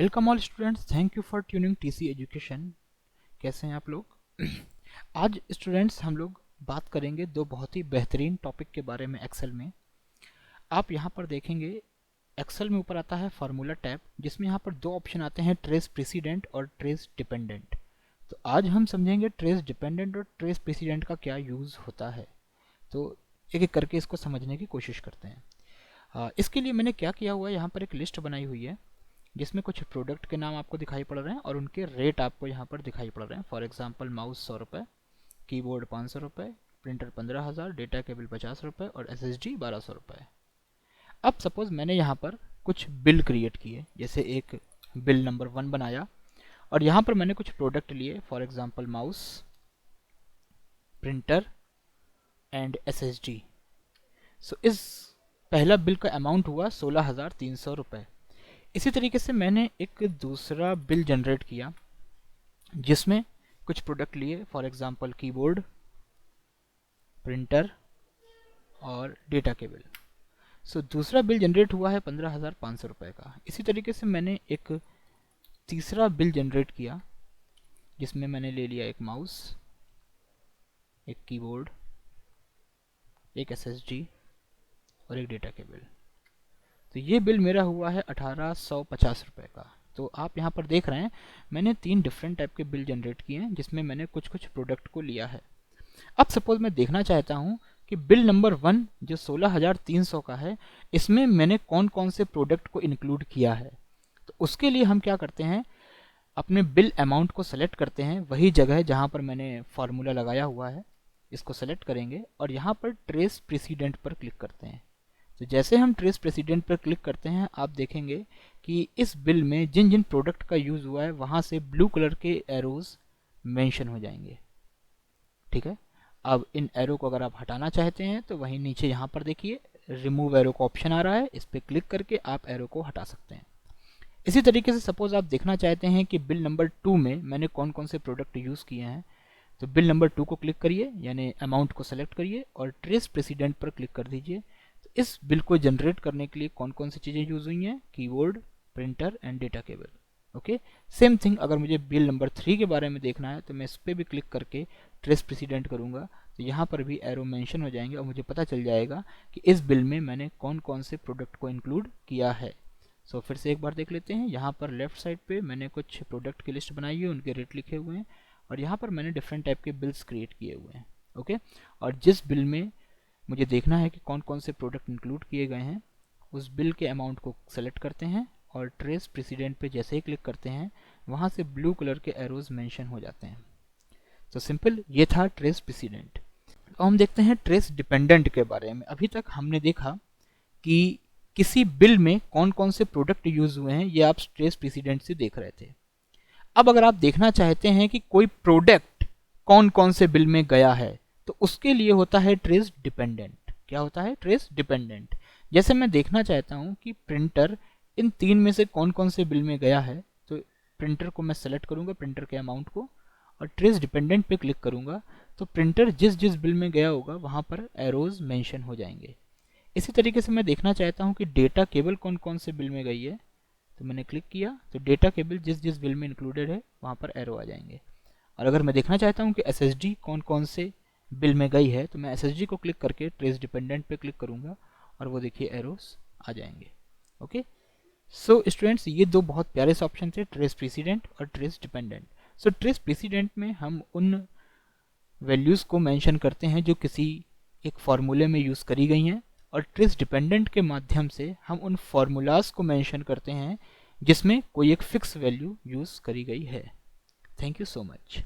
Welcome all students, thank you for tuning TC education. कैसे हैं आप लोग? आज स्टूडेंट्स हम लोग बात करेंगे दो बहुत ही बेहतरीन टॉपिक के बारे में एक्सेल में। आप यहाँ पर देखेंगे एक्सेल में ऊपर आता है फार्मूला टैब, जिसमें यहाँ पर दो ऑप्शन आते हैं, ट्रेस प्रेसिडेंट और ट्रेस डिपेंडेंट। तो आज हम समझेंगे ट्रेस डिपेंडेंट और ट्रेस प्रेसिडेंट का क्या यूज़ होता है। तो एक एक करके इसको समझने की कोशिश करते हैं। इसके लिए मैंने क्या किया हुआ है, यहाँ पर एक लिस्ट बनाई हुई है जिसमें कुछ प्रोडक्ट के नाम आपको दिखाई पड़ रहे हैं और उनके रेट आपको यहाँ पर दिखाई पड़ रहे हैं। फॉर एग्जांपल माउस 100 रुपये, कीबोर्ड 500 रुपये, प्रिंटर 15,000, डेटा केबल 50 रुपये और एसएसडी 1200 रुपये। अब सपोज मैंने यहाँ पर कुछ बिल क्रिएट किए, जैसे एक बिल नंबर 1 बनाया और यहाँ पर मैंने कुछ प्रोडक्ट लिए, for example mouse, printer and SSD. So इस पहला बिल का अमाउंट हुआ 16,300 रुपये। इसी तरीके से मैंने एक दूसरा बिल जनरेट किया जिसमें कुछ प्रोडक्ट लिए, फॉर एग्जांपल कीबोर्ड, प्रिंटर और डेटा केबल। सो दूसरा बिल जनरेट हुआ है 15,500 रुपये का। इसी तरीके से मैंने एक तीसरा बिल जनरेट किया जिसमें मैंने ले लिया एक माउस, एक कीबोर्ड, एक एसएसडी और एक डेटा केबल। तो ये बिल मेरा हुआ है 1850 रुपये का। तो आप यहाँ पर देख रहे हैं मैंने 3 डिफरेंट टाइप के बिल जनरेट किए हैं जिसमें मैंने कुछ कुछ प्रोडक्ट को लिया है। अब सपोज मैं देखना चाहता हूँ कि बिल नंबर 1 जो 16,300 का है, इसमें मैंने कौन कौन से प्रोडक्ट को इंक्लूड किया है। तो उसके लिए हम क्या करते हैं, अपने बिल अमाउंट को सेलेक्ट करते हैं, वही जगह है जहाँ पर मैंने फार्मूला लगाया हुआ है, इसको सेलेक्ट करेंगे और यहाँ पर ट्रेस प्रेसिडेंट पर क्लिक करते हैं। तो जैसे हम ट्रेस प्रेसिडेंट पर क्लिक करते हैं, आप देखेंगे कि इस बिल में जिन जिन प्रोडक्ट का यूज़ हुआ है वहाँ से ब्लू कलर के एरोज मेंशन हो जाएंगे। ठीक है, अब इन एरो को अगर आप हटाना चाहते हैं तो वहीं नीचे यहाँ पर देखिए रिमूव एरो का ऑप्शन आ रहा है, इस पर क्लिक करके आप एरो को हटा सकते हैं। इसी तरीके से सपोज आप देखना चाहते हैं कि बिल नंबर 2 में मैंने कौन कौन से प्रोडक्ट यूज़ किए हैं, तो बिल नंबर 2 को क्लिक करिए, यानी अमाउंट को सेलेक्ट करिए और ट्रेस प्रेसिडेंट पर क्लिक कर दीजिए। इस बिल को जनरेट करने के लिए कौन कौन सी चीज़ें यूज हुई हैं, keyboard, printer and data cable. Okay, same thing अगर मुझे बिल नंबर 3 के बारे में देखना है तो मैं इस पर भी क्लिक करके ट्रेस प्रेसिडेंट करूंगा, तो यहाँ पर भी एरो मेंशन हो जाएंगे और मुझे पता चल जाएगा कि इस बिल में मैंने कौन कौन से प्रोडक्ट को इंक्लूड किया है। सो फिर से एक बार देख लेते हैं। यहाँ पर लेफ्ट साइड पे मैंने कुछ प्रोडक्ट की लिस्ट बनाई है, उनके रेट लिखे हुए हैं और यहाँ पर मैंने डिफरेंट टाइप के बिल्स क्रिएट किए हुए हैं। ओके, और जिस बिल में मुझे देखना है कि कौन कौन से प्रोडक्ट इंक्लूड किए गए हैं, उस बिल के अमाउंट को सेलेक्ट करते हैं और ट्रेस प्रेसिडेंट पे जैसे ही क्लिक करते हैं वहाँ से ब्लू कलर के एरोज मेंशन हो जाते हैं। तो सिंपल ये था ट्रेस प्रेसिडेंट। अब हम देखते हैं ट्रेस डिपेंडेंट के बारे में। अभी तक हमने देखा कि किसी बिल में कौन कौन से प्रोडक्ट यूज हुए हैं, ये आप ट्रेस प्रेसिडेंट से देख रहे थे। अब अगर आप देखना चाहते हैं कि कोई प्रोडक्ट कौन कौन से बिल में गया है, तो उसके लिए होता है ट्रेस डिपेंडेंट। क्या होता है? Trace dependent. जैसे मैं देखना चाहता हूं कि प्रिंटर इन 3 में से कौन कौन से बिल में गया है, तो प्रिंटर को मैं सेलेक्ट करूंगा, प्रिंटर के अमाउंट को, और ट्रेस डिपेंडेंट पे क्लिक करूंगा तो प्रिंटर जिस जिस बिल में गया होगा वहां पर एरोज मेंशन हो जाएंगे। इसी तरीके से मैं देखना चाहता हूं कि डेटा केबल कौन कौन से बिल में गई है, तो मैंने क्लिक किया तो डेटा केबल जिस जिस बिल में इंक्लूडेड है वहां पर एरो आ जाएंगे। और अगर मैं देखना चाहता हूं कि एसएसडी कौन कौन से बिल में गई है, तो मैं एसएसडी को क्लिक करके ट्रेस डिपेंडेंट पे क्लिक करूंगा और वो देखिए एरोस आ जाएंगे। ओके, सो स्टूडेंट्स ये दो बहुत प्यारे से ऑप्शन थे, ट्रेस प्रेसिडेंट और ट्रेस डिपेंडेंट। सो ट्रेस प्रेसिडेंट में हम उन वैल्यूज़ को मेंशन करते हैं जो किसी एक फार्मूले में यूज़ करी गई हैं, और ट्रेस डिपेंडेंट के माध्यम से हम उन फार्मूलाज को मेंशन करते हैं जिसमें कोई एक फिक्स वैल्यू यूज़ करी गई है। Thank you so much.